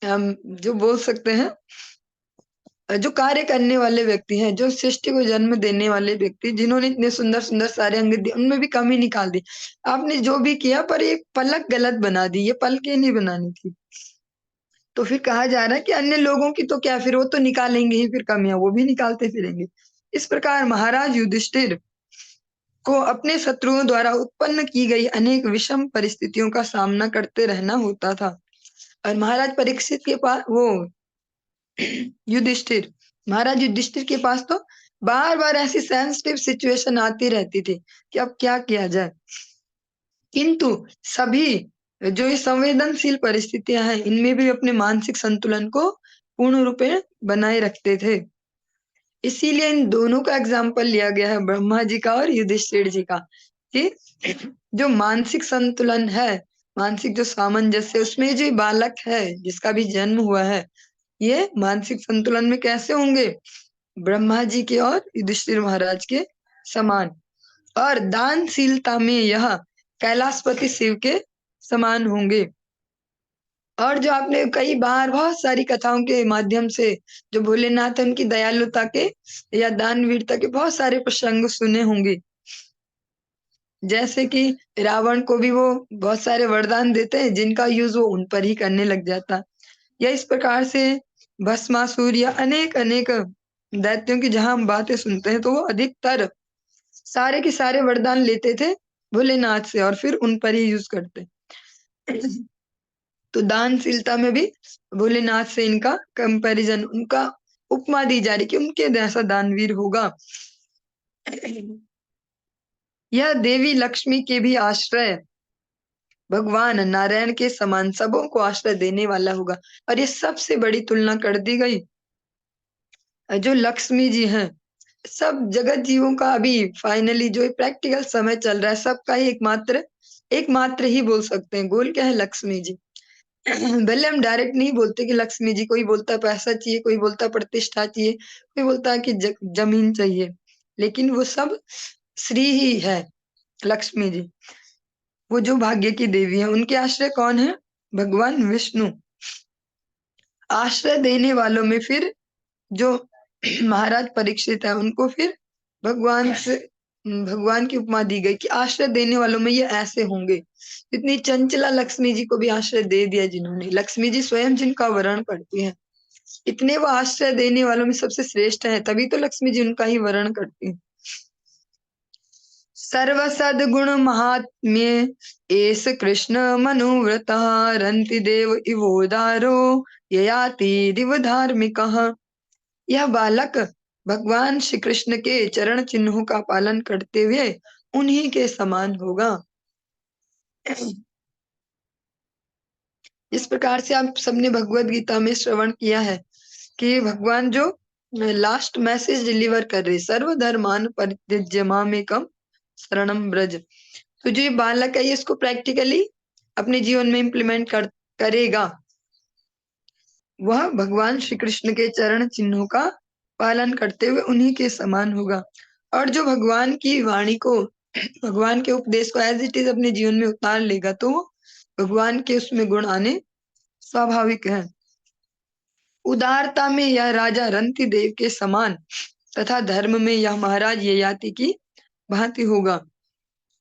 जो बोल सकते हैं जो कार्य करने वाले व्यक्ति हैं, जो सृष्टि को जन्म देने वाले व्यक्ति, जिन्होंने इतने सुंदर सुंदर सारे अंग दिए, उनमें भी कमी निकाल दी। आपने जो भी किया पर ये पलक गलत बना दी, ये पलकें नहीं बनानी थी। तो फिर कहा जा रहा है कि अन्य लोगों की तो क्या, फिर वो तो निकालेंगे ही, फिर कमियां वो भी निकालते फिरेंगे। इस प्रकार महाराज युधिष्ठिर को अपने शत्रुओं द्वारा उत्पन्न की गई अनेक विषम परिस्थितियों का सामना करते रहना होता था। और महाराज परीक्षित के पास वो युधिष्ठिर महाराज युधिष्ठिर के पास तो बार बार ऐसी सेंसिटिव सिचुएशन आती रहती थी कि अब क्या किया जाए, किंतु सभी जो ये संवेदनशील परिस्थितियां हैं इनमें भी अपने मानसिक संतुलन को पूर्ण रूप में बनाए रखते थे। इसीलिए इन दोनों का एग्जाम्पल लिया गया है, ब्रह्मा जी का और युधिष्ठिर जी का, कि जो मानसिक संतुलन है, मानसिक जो सामंजस्य, उसमें जो बालक है जिसका भी जन्म हुआ है, ये मानसिक संतुलन में कैसे होंगे, ब्रह्मा जी के और युधिष्ठिर महाराज के समान। और दानशीलता में यह कैलाशपति शिव के समान होंगे। और जो आपने कई बार बहुत सारी कथाओं के माध्यम से जो भोलेनाथ है उनकी दयालुता के या दानवीरता के बहुत सारे प्रसंग सुने होंगे, जैसे कि रावण को भी वो बहुत सारे वरदान देते हैं जिनका यूज वो उन पर ही करने लग जाता। या इस प्रकार से भस्मासुर या अनेक अनेक दैत्यों की जहां हम बातें सुनते हैं तो वो अधिकतर सारे के सारे वरदान लेते थे भोलेनाथ से और फिर उन पर ही यूज करते। तो दानशीलता में भी भोलेनाथ से इनका कंपैरिजन, उनका उपमा दी जा रही कि उनके जैसा दानवीर होगा। यह देवी लक्ष्मी के भी आश्रय भगवान नारायण के समान सबों को आश्रय देने वाला होगा। और ये सबसे बड़ी तुलना कर दी गई, जो लक्ष्मी जी हैं, सब जगत जीवों का अभी फाइनली जो प्रैक्टिकल समय चल रहा है सबका ही एकमात्र ही बोल सकते हैं गोल क्या है, लक्ष्मी जी। भले हम डायरेक्ट नहीं बोलते कि लक्ष्मी जी, कोई बोलता है पैसा चाहिए, कोई बोलता है प्रतिष्ठा चाहिए, कोई बोलता है कि जमीन चाहिए, लेकिन वो सब श्री ही है लक्ष्मी जी, वो जो भाग्य की देवी है। उनके आश्रय कौन है, भगवान विष्णु। आश्रय देने वालों में फिर जो महाराज परीक्षित है उनको फिर भगवान की उपमा दी गई कि आश्रय देने वालों में ये ऐसे होंगे। इतनी चंचला लक्ष्मी जी को भी आश्रय दे दिया जिन्होंने, लक्ष्मी जी स्वयं जिनका वर्ण करती हैं, इतने वो आश्रय देने वालों में सबसे श्रेष्ठ है, तभी तो लक्ष्मी जी उनका ही वर्ण करती है। सर्व सद्गुण महात्म्ये एस कृष्ण मनुव्रता रंति देव इवोदारो ययाति दिव धार्मिक। यह बालक भगवान श्री कृष्ण के चरण चिन्हों का पालन करते हुए उन्हीं के समान होगा। इस प्रकार से आप सबने भगवत गीता में श्रवण किया है कि भगवान जो लास्ट मैसेज डिलीवर कर रहे, सर्वधर्मान परित्यज्य मामेकम शरणम ब्रज। तो जो ये बालक है ये इसको प्रैक्टिकली अपने जीवन में इम्प्लीमेंट करेगा, वह भगवान श्री कृष्ण के चरण चिन्हों का पालन करते हुए उन्हीं के समान होगा। और जो भगवान की वाणी को, भगवान के उपदेश को एज इट इज अपने जीवन में उतार लेगा तो भगवान के उसमें गुण आने स्वाभाविक है। उदारता में यह राजा रंति देव के समान तथा धर्म में यह महाराज ययाति की भांति होगा।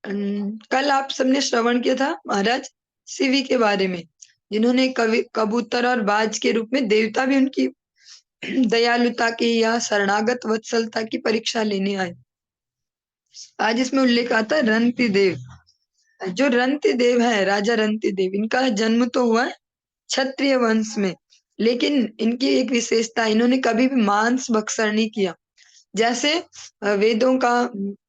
कल आप सबने श्रवण किया था महाराज शिवी के बारे में, जिन्होंने कबूतर और बाज के रूप में देवता भी उनकी दयालुता की या शरणागत वत्सलता की परीक्षा लेने आए। आज इसमें उल्लेख आता है रंति देव। जो रंति देव है, राजा रंति देव, इनका जन्म तो हुआ है क्षत्रिय वंश में, लेकिन इनकी एक विशेषता, इन्होंने कभी भी मांस भक्षण नहीं किया। जैसे वेदों का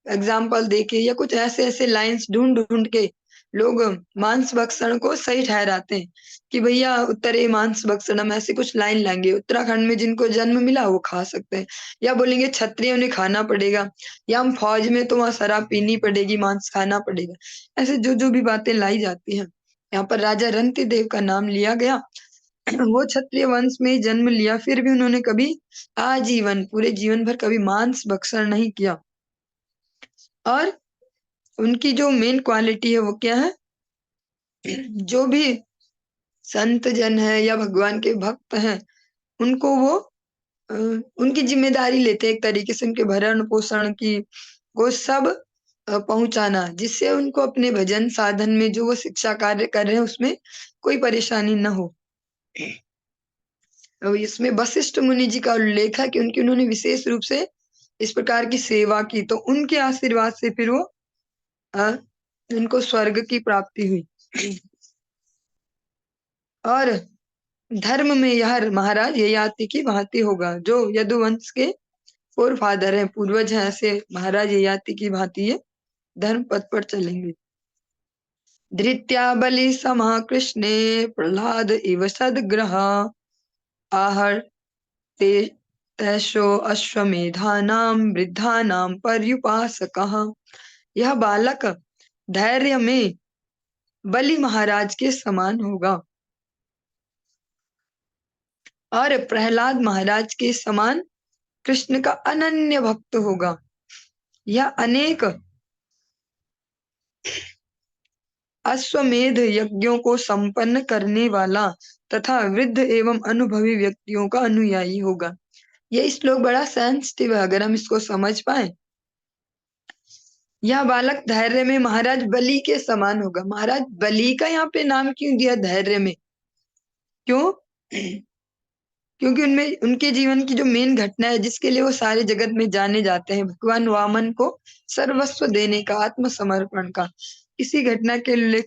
एग्जाम्पल देके या कुछ ऐसे ऐसे लाइंस ढूंढ ढूंढ के लोग मांस भक्षण को सही ठहराते हैं कि भैया उत्तरे मांस भक्षणम, ऐसी कुछ लाइन लाएंगे। उत्तराखंड में जिनको जन्म मिला वो खा सकते हैं, या बोलेंगे क्षत्रियों ने खाना पड़ेगा, या हम फौज में तो वहां शराब पीनी पड़ेगी, मांस खाना पड़ेगा। ऐसे जो जो भी बातें लाई जाती हैं। यहाँ पर राजा रंतिदेव का नाम लिया गया। वो क्षत्रिय वंश में ही जन्म लिया, फिर भी उन्होंने कभी आजीवन पूरे जीवन भर कभी मांस भक्षण नहीं किया। और उनकी जो मेन क्वालिटी है वो क्या है, जो भी संत जन है या भगवान के भक्त हैं उनको वो उनकी जिम्मेदारी लेते हैं, एक तरीके से उनके भरण पोषण की वो सब पहुंचाना, जिससे उनको अपने भजन साधन में जो वो शिक्षा कार्य कर रहे हैं उसमें कोई परेशानी न हो। इसमें वशिष्ठ मुनि जी का उल्लेख है कि उन्होंने विशेष रूप से इस प्रकार की सेवा की, तो उनके आशीर्वाद से फिर वो उनको स्वर्ग की प्राप्ति हुई। और धर्म में यह महाराज ययाति की भांति होगा, जो यदुवंश के फोर फादर हैं, पूर्वज हैं, ऐसे महाराज ययाति की भांति ये धर्म पथ पर चलेंगे। धृत्या बलि समः कृष्णे प्रहलाद इव सद्ग्रह आहर ते तैशो अश्वमेधानाम वृद्धानाम पर्युपासकः। यह बालक धैर्य में बलि महाराज के समान होगा और प्रहलाद महाराज के समान कृष्ण का अनन्य भक्त होगा। यह अनेक अश्वमेध यज्ञों को संपन्न करने वाला तथा वृद्ध एवं अनुभवी व्यक्तियों का अनुयायी होगा। ये श्लोक बड़ा सेंसिटिव है, अगर हम इसको समझ पाए। यह बालक धैर्य में महाराज बलि के समान होगा। महाराज बलि का यहाँ पे नाम क्यों दिया धैर्य में? क्यों? क्योंकि उनमें उनके जीवन की जो मेन घटना है जिसके लिए वो सारे जगत में जाने जाते हैं, भगवान वामन को सर्वस्व देने का, आत्मसमर्पण का, इसी घटना के उल्लेख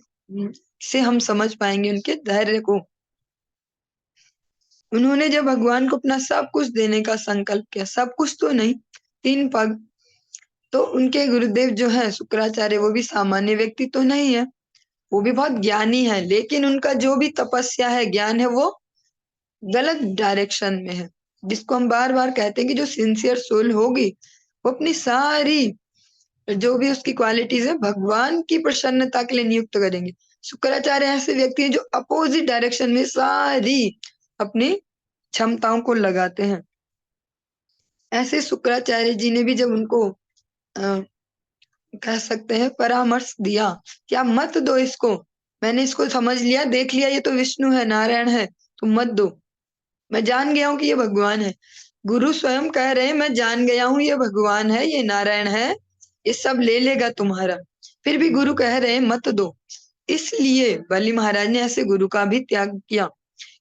से हम समझ पाएंगे उनके धैर्य को। उन्होंने जब भगवान को अपना सब कुछ देने का संकल्प किया, सब कुछ तो नहीं, 3 पग, तो उनके गुरुदेव जो है शुक्राचार्य, वो भी सामान्य व्यक्ति तो नहीं है, वो भी बहुत ज्ञानी है, लेकिन उनका जो भी तपस्या है, ज्ञान है, वो गलत डायरेक्शन में है। जिसको हम बार बार कहते हैं कि जो सिंसियर सोल होगी वो अपनी सारी जो भी उसकी क्वालिटीज है भगवान की प्रसन्नता के लिए नियुक्त करेंगे। शुक्राचार्य ऐसे व्यक्ति हैं जो अपोजिट डायरेक्शन में सारी अपनी क्षमताओं को लगाते हैं। ऐसे शुक्राचार्य जी ने भी जब उनको कह सकते हैं परामर्श दिया कि आप मत दो इसको, मैंने इसको समझ लिया, देख लिया, ये तो विष्णु है, नारायण है, तुम मत दो, मैं जान गया हूं कि ये भगवान है। गुरु स्वयं कह रहे हैं मैं जान गया हूं ये भगवान है, ये नारायण है, ये सब ले लेगा तुम्हारा, फिर भी गुरु कह रहे हैं मत दो। इसलिए बलि महाराज ने ऐसे गुरु का भी त्याग किया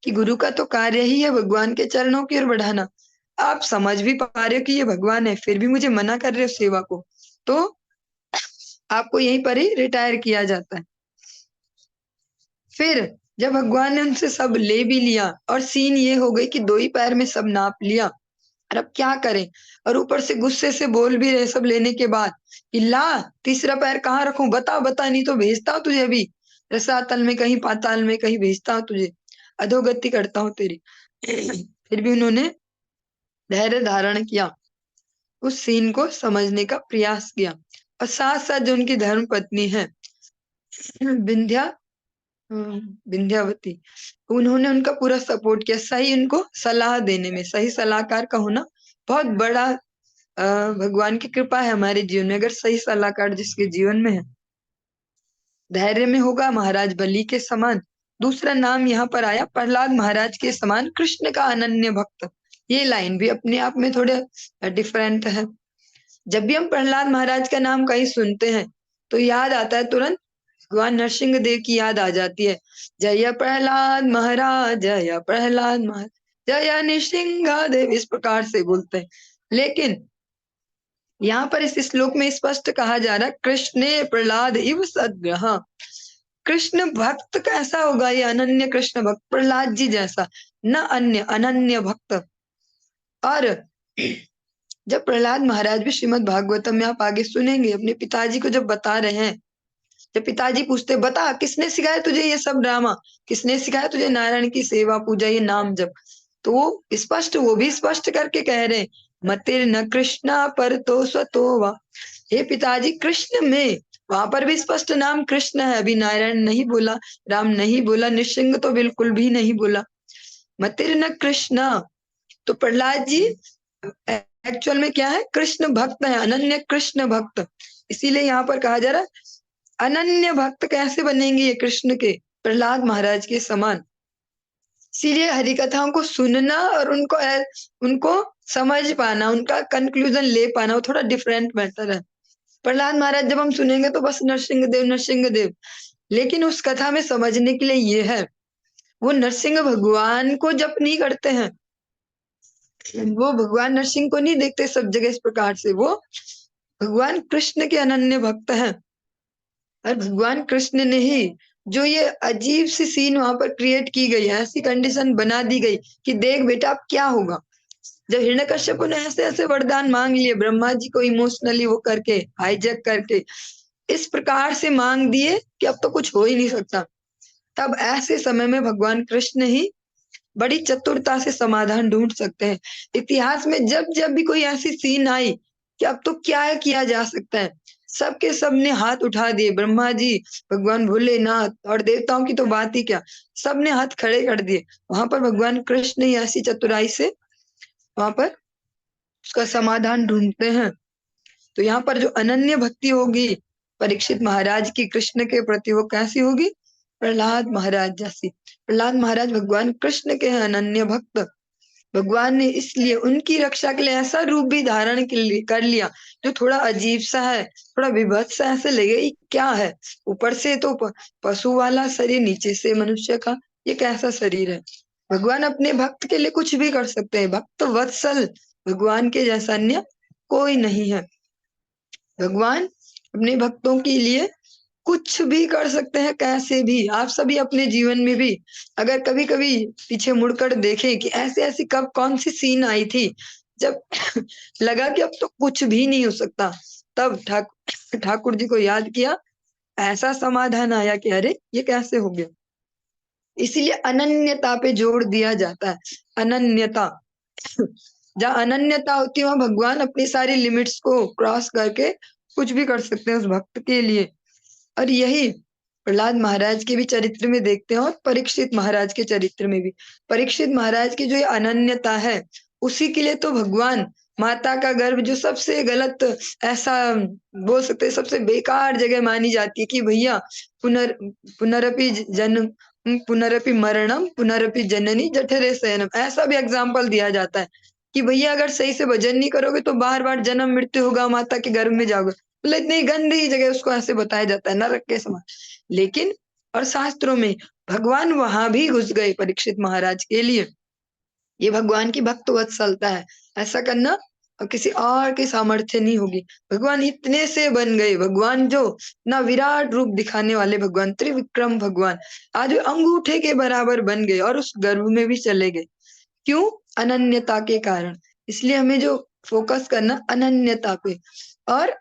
कि गुरु का तो कार्य ही है भगवान के चरणों की ओर बढ़ाना। आप समझ भी पा रहे हो कि ये भगवान है, फिर भी मुझे मना कर रहे हो सेवा को, तो आपको यहीं पर ही रिटायर किया जाता है। फिर जब भगवान ने उनसे सब ले भी लिया और सीन ये हो गई कि 2 ही पैर में सब नाप लिया, और अब क्या करें, और ऊपर से गुस्से से बोल भी रहे सब लेने के बाद कि ला तीसरा पैर कहाँ रखूं, बता बता, नहीं तो भेजता हूं तुझे अभी रसातल में, कहीं पाताल में, कहीं भेजता हूं तुझे, अधोगति करता हूं तेरी। फिर भी उन्होंने धैर्य धारण किया, उस सीन को समझने का प्रयास किया, और साथ साथ जो उनकी धर्म पत्नी है विंध्यावती, उन्होंने उनका पूरा सपोर्ट किया, सही उनको सलाह देने में, सही सलाहकार का होना बहुत बड़ा भगवान की कृपा है हमारे जीवन में। अगर सही सलाहकार जिसके जीवन में है, धैर्य में होगा महाराज बलि के समान। दूसरा नाम यहाँ पर आया प्रहलाद महाराज के समान कृष्ण का अनन्य भक्त। ये लाइन भी अपने आप में थोड़े डिफरेंट है। जब भी हम प्रहलाद महाराज का नाम कहीं सुनते हैं तो याद आता है तुरंत भगवान नरसिंह देव की याद आ जाती है, जय प्रहलाद महाराज, जय प्रहलाद महाराज, जय नृसिंह देव, इस प्रकार से बोलते हैं। लेकिन यहाँ पर इस श्लोक में स्पष्ट कहा जा रहा है कृष्णे प्रहलाद इव सद्ग्रह। कृष्ण भक्त कैसा होगा? ये अनन्य कृष्ण भक्त, प्रहलाद जी जैसा, न अन्य, अनन्य भक्त। और जब प्रहलाद महाराज भी श्रीमद् भागवतम में आप आगे सुनेंगे अपने पिताजी को जब बता रहे हैं, जब पिताजी पूछते बता किसने सिखाया तुझे ये सब ड्रामा, किसने सिखाया तुझे नारायण की सेवा पूजा ये नाम जप, तो वो भी स्पष्ट करके कह रहे मतिर न कृष्णा पर तो स्वतो वा, हे पिताजी कृष्ण में, वहां पर भी स्पष्ट नाम कृष्ण है, अभी नारायण नहीं बोला, राम नहीं बोला, नृसिंह तो बिल्कुल भी नहीं बोला, मतिर न कृष्ण। तो प्रहलाद जी एक्चुअल में क्या है, कृष्ण भक्त है, अनन्य कृष्ण भक्त, इसीलिए यहाँ पर कहा जा रहा है अनन्य भक्त कैसे बनेंगे ये कृष्ण के, प्रहलाद महाराज के समान। इसीलिए हरि कथाओं को सुनना और उनको समझ पाना, उनका कंक्लूजन ले पाना, वो थोड़ा डिफरेंट मैटर है। प्रहलाद महाराज जब हम सुनेंगे तो बस नरसिंह देव, लेकिन उस कथा में समझने के लिए ये है, वो नरसिंह भगवान को जप नहीं करते हैं, वो भगवान नरसिंह को नहीं देखते सब जगह इस प्रकार से, वो भगवान कृष्ण के अनन्य भक्त हैं। और भगवान कृष्ण ने ही जो ये अजीब सी सीन वहां पर क्रिएट की गई है, ऐसी कंडीशन बना दी गई कि देख बेटा अब क्या होगा, जब हिरण्यकश्यप ने ऐसे ऐसे वरदान मांग लिए, ब्रह्मा जी को इमोशनली वो करके हाईजैक करके इस प्रकार से मांग दिए कि अब तो कुछ हो ही नहीं सकता, तब ऐसे समय में भगवान कृष्ण ही बड़ी चतुरता से समाधान ढूंढ सकते हैं। इतिहास में जब जब भी कोई ऐसी सीन आई कि अब तो क्या किया जा सकता है, सबके सब ने हाथ उठा दिए, ब्रह्मा जी, भगवान भोलेनाथ और देवताओं की तो बात ही क्या, सब ने हाथ खड़े कर दिए, वहां पर भगवान कृष्ण ही ऐसी चतुराई से वहां पर उसका समाधान ढूंढते हैं। तो यहाँ पर जो अनन्य भक्ति होगी परीक्षित महाराज की कृष्ण के प्रति, वो कैसी होगी, प्रहलाद महाराज जैसी। प्रहलाद महाराज भगवान कृष्ण के हैं अनन्य भक्त, भगवान ने इसलिए उनकी रक्षा के लिए ऐसा रूप भी धारण कर लिया जो थोड़ा अजीब सा है, थोड़ा विभत्स सा, ऐसे लगे ये क्या है, ऊपर से तो पशु वाला शरीर, नीचे से मनुष्य का, ये कैसा शरीर है। भगवान अपने भक्त के लिए कुछ भी कर सकते हैं, भक्त वत्सल भगवान के जैसा अन्य कोई नहीं है। भगवान अपने भक्तों के लिए कुछ भी कर सकते हैं, कैसे भी। आप सभी अपने जीवन में भी अगर कभी कभी पीछे मुड़कर देखें कि ऐसे ऐसी कब कौन सी सीन आई थी जब लगा कि अब तो कुछ भी नहीं हो सकता, तब ठाकुर जी को याद किया, ऐसा समाधान आया कि अरे ये कैसे हो गया। इसीलिए अनन्यता पे जोर दिया जाता है, अनन्यता। जहाँ अनन्यता होती है वहां भगवान अपनी सारी लिमिट्स को क्रॉस करके कुछ भी कर सकते हैं उस भक्त के लिए। और यही प्रहलाद महाराज के भी चरित्र में देखते हैं और परीक्षित महाराज के चरित्र में भी। परीक्षित महाराज की जो ये अनन्यता है, उसी के लिए तो भगवान माता का गर्भ, जो सबसे गलत, ऐसा बोल सकते हैं सबसे बेकार जगह मानी जाती है कि भैया पुनरपि जन्म पुनरपि मरणम पुनरपि जननी जठरे शयनम, ऐसा भी एग्जाम्पल दिया जाता है कि भैया अगर सही से भजन नहीं करोगे तो बार बार जन्म मृत्यु होगा, माता के गर्भ में जाओगे, मतलब इतनी गंदी जगह उसको ऐसे बताया जाता है, नरक के समान। लेकिन और शास्त्रों में भगवान वहां भी घुस गए परीक्षित महाराज के लिए, ये भगवान की भक्त वत्सलता है, ऐसा करना और किसी और के सामर्थ्य नहीं होगी। भगवान इतने से बन गए, भगवान जो ना विराट रूप दिखाने वाले भगवान, त्रिविक्रम भगवान आज अंगूठे के बराबर बन गए और उस गर्भ में भी चले गए। क्यों? अनन्यता के कारण। इसलिए हमें जो फोकस करना अनन्यता पे। और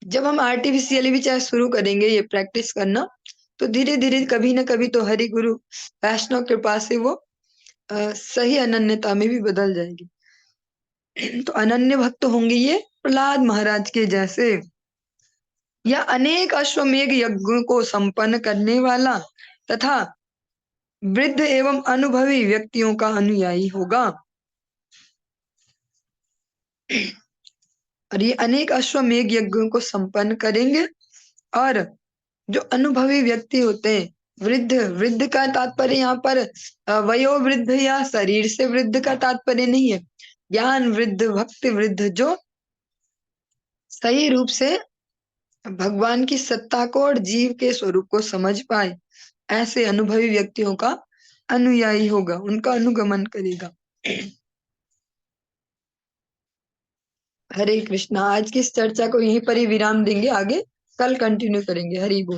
जब हम आर्टिफिशियली भी चाहे शुरू करेंगे ये प्रैक्टिस करना, तो धीरे धीरे कभी ना कभी तो हरि गुरु वैष्णव कृपा से वो सही अनन्यता में भी बदल जाएगी। तो अनन्य भक्त होंगे ये प्रहलाद महाराज के जैसे, या अनेक अश्वमेघ यज्ञों को संपन्न करने वाला तथा वृद्ध एवं अनुभवी व्यक्तियों का अनुयायी होगा। और ये अनेक अश्वमेघ यज्ञों को संपन्न करेंगे, और जो अनुभवी व्यक्ति होते हैं, वृद्ध, वृद्ध का तात्पर्य यहाँ पर वयोवृद्ध या शरीर से वृद्ध का तात्पर्य नहीं है, ज्ञान वृद्ध, भक्ति वृद्ध, जो सही रूप से भगवान की सत्ता को और जीव के स्वरूप को समझ पाए, ऐसे अनुभवी व्यक्तियों का अनुयायी होगा, उनका अनुगमन करेगा। हरे कृष्णा। आज की इस चर्चा को यहीं पर ही विराम देंगे, आगे कल कंटिन्यू करेंगे। हरि बोल।